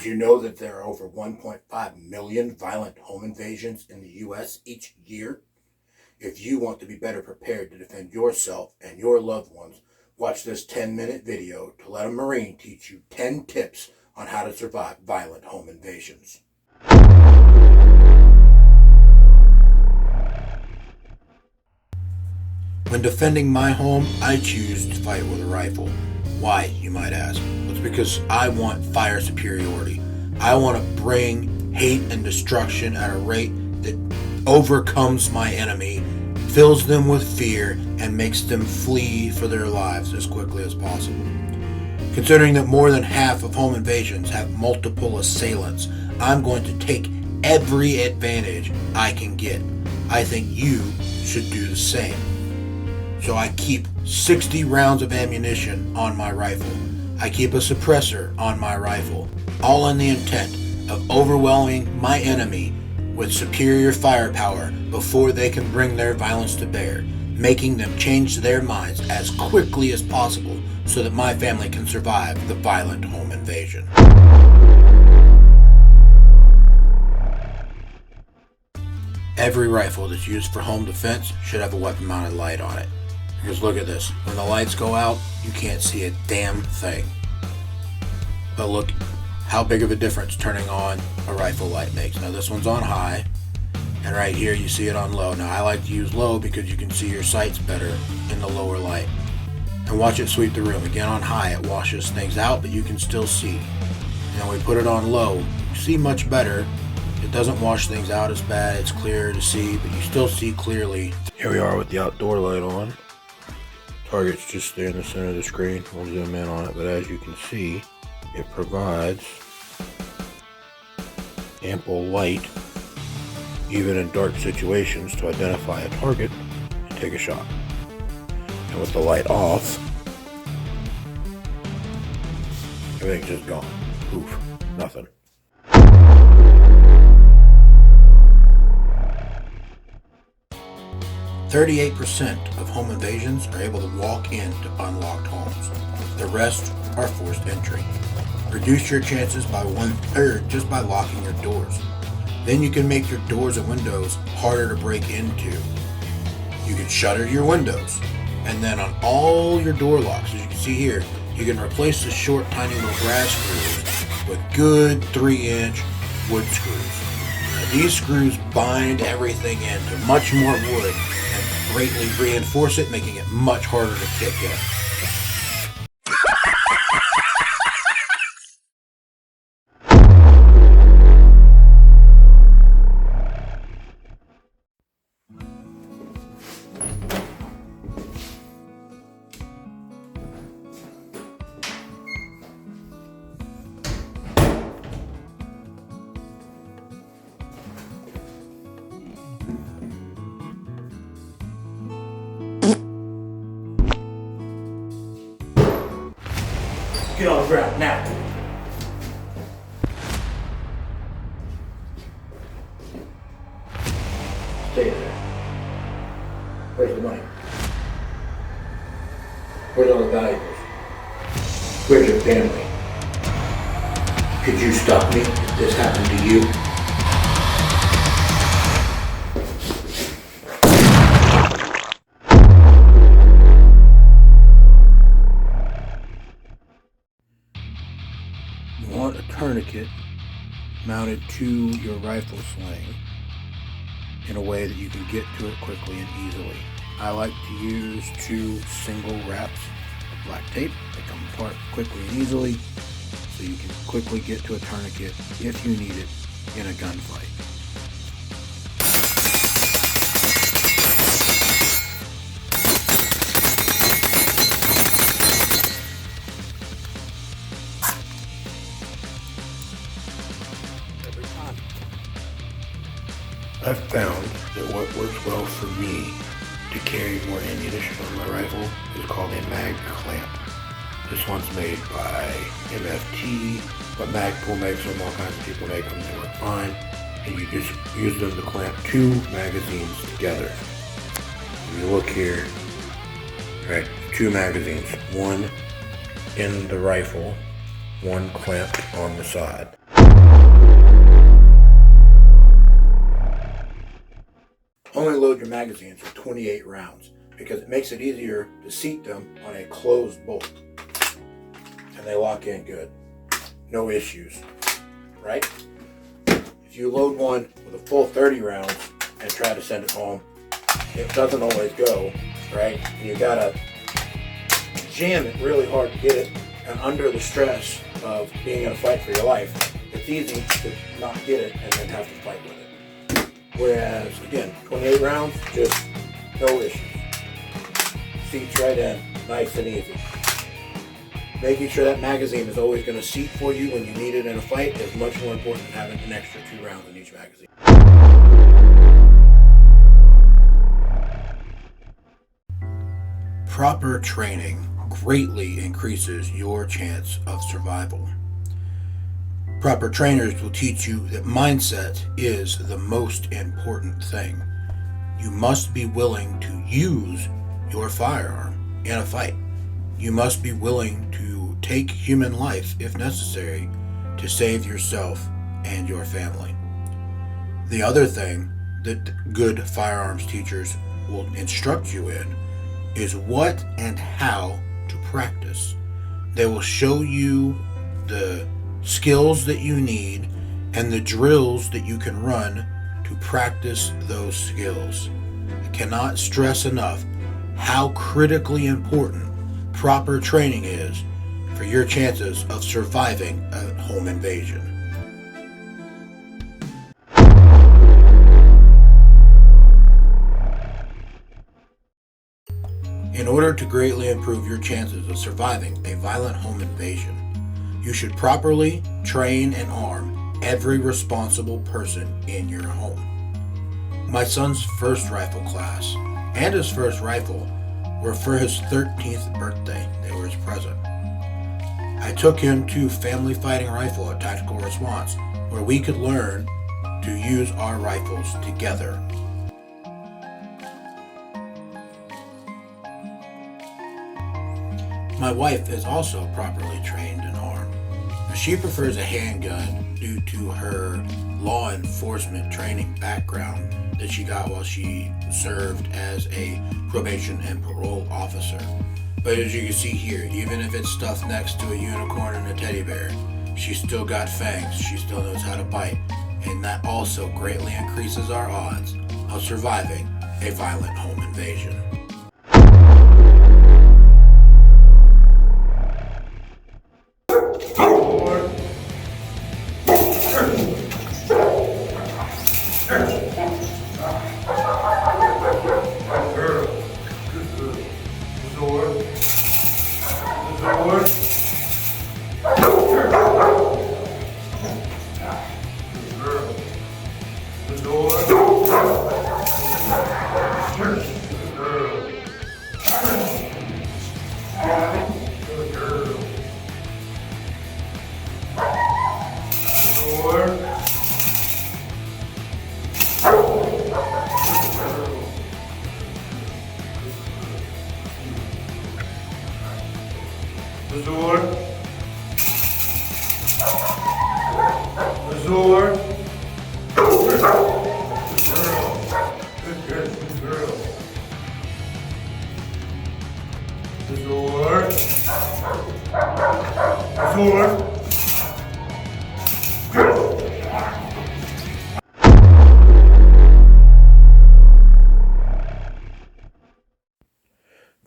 you know that there are over 1.5 million violent home invasions in the U.S. each year? If you want to be better prepared to defend yourself and your loved ones, watch this 10-minute video to let a Marine teach you 10 tips on how to survive violent home invasions. When defending my home, I choose to fight with a rifle. Why, you might ask? It's because I want fire superiority. I want to bring hate and destruction at a rate that overcomes my enemy, fills them with fear, and makes them flee for their lives as quickly as possible. Considering that more than half of home invasions have multiple assailants, I'm going to take every advantage I can get. I think you should do the same. So I keep 60 rounds of ammunition on my rifle. I keep a suppressor on my rifle, all in the intent of overwhelming my enemy with superior firepower before they can bring their violence to bear, making them change their minds as quickly as possible so that my family can survive the violent home invasion. Every rifle that's used for home defense should have a weapon-mounted light on it. Because look at this. When the lights go out, you can't see a damn thing. But look how big of a difference turning on a rifle light makes. Now this one's on high, and right here you see it on low. Now I like to use low because you can see your sights better in the lower light. And watch it sweep the room. Again, on high it washes things out, but you can still see. And when we put it on low, you see much better. It doesn't wash things out as bad. It's clearer to see, but you still see clearly. Here we are with the outdoor light on. Target's just there in the center of the screen. We'll zoom in on it, but as you can see, it provides ample light, even in dark situations, to identify a target and take a shot. And with the light off, everything's just gone. Poof, nothing. "38% of home invasions are able to walk into unlocked homes. The rest are forced entry. Reduce your chances by 1/3 just by locking your doors. Then you can make your doors and windows harder to break into. You can shutter your windows. And then on all your door locks, as you can see here, you can replace the short, tiny little brass screws with good 3-inch wood screws. Now, these screws bind everything into much more wood and greatly reinforce it, making it much harder to kick in. Get on the ground now. Stay there. Where's the money? Where's all the valuables? Where's your family? Could you stop me if this happened to you? You want a tourniquet mounted to your rifle sling in a way that you can get to it quickly and easily. I like to use 2 single wraps of black tape that come apart quickly and easily so you can quickly get to a tourniquet if you need it in a gunfight. I've found that what works well for me to carry more ammunition on my rifle is called a mag clamp. This one's made by MFT, but Magpul makes them, all kinds of people make them, they work fine. And you just use them to clamp 2 magazines together. If you look here, right, 2 magazines, one in the rifle, one clamped on the side. only load your magazines with 28 rounds because it makes it easier to seat them on a closed bolt. And they lock in good. No issues, right? If you load one with a full 30 rounds and try to send it home, it doesn't always go, right? You gotta jam it really hard to get it, and under the stress of being in a fight for your life, it's easy to not get it and then have to fight with it. Whereas, again, 28 rounds, just no issues. Seats right in, nice and easy. Making sure that magazine is always going to seat for you when you need it in a fight is much more important than having an extra 2 rounds in each magazine. Proper training greatly increases your chance of survival. Proper trainers will teach you that mindset is the most important thing. You must be willing to use your firearm in a fight. You must be willing to take human life if necessary to save yourself and your family. The other thing that good firearms teachers will instruct you in is what and how to practice. They will show you the skills that you need and the drills that you can run to practice those skills. I cannot stress enough how critically important proper training is for your chances of surviving a home invasion. In order to greatly improve your chances of surviving a violent home invasion, you should properly train and arm every responsible person in your home. My son's first rifle class and his first rifle were for his 13th birthday. They were his present. I took him to Family Fighting Rifle at Tactical Response, where we could learn to use our rifles together. My wife is also properly trained and armed. She prefers a handgun due to her law enforcement training background that she got while she served as a probation and parole officer. But as you can see here, even if it's stuffed next to a unicorn and a teddy bear, she's still got fangs, she still knows how to bite, and that also greatly increases our odds of surviving a violent home invasion.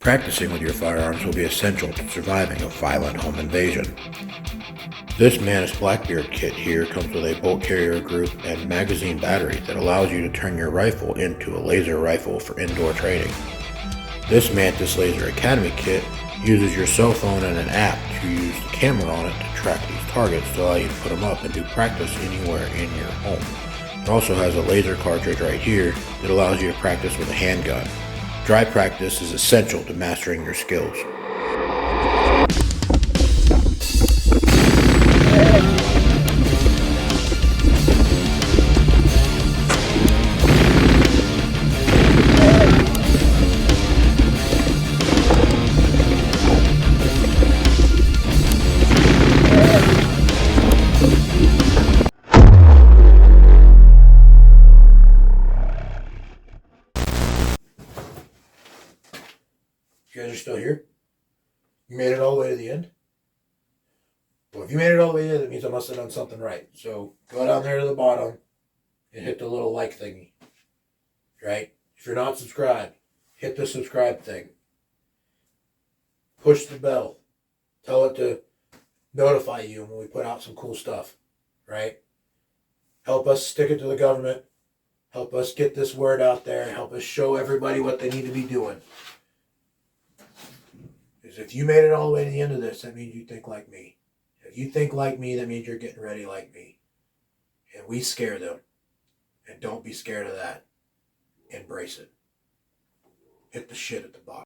Practicing with your firearms will be essential to surviving a violent home invasion. This Mantis Blackbeard kit here comes with a bolt carrier group and magazine battery that allows you to turn your rifle into a laser rifle for indoor training. This Mantis Laser Academy kit uses your cell phone and an app to use the camera on it to track these targets to allow you to put them up and do practice anywhere in your home. It also has a laser cartridge right here that allows you to practice with a handgun. Dry practice is essential to mastering your skills. still here? You made it all the way to the end? Well, if you made it all the way to the end, that means I must have done something right. So go down there to the bottom and hit the little like thingy. Right? If you're not subscribed, hit the subscribe thing. Push the bell. Tell it to notify you when we put out some cool stuff. Right? Help us stick it to the government. Help us get this word out there. Help us show everybody what they need to be doing. Because if you made it all the way to the end of this, that means you think like me. If you think like me, that means you're getting ready like me. And we scare them. And don't be scared of that. Embrace it. Hit the shit at the bottom.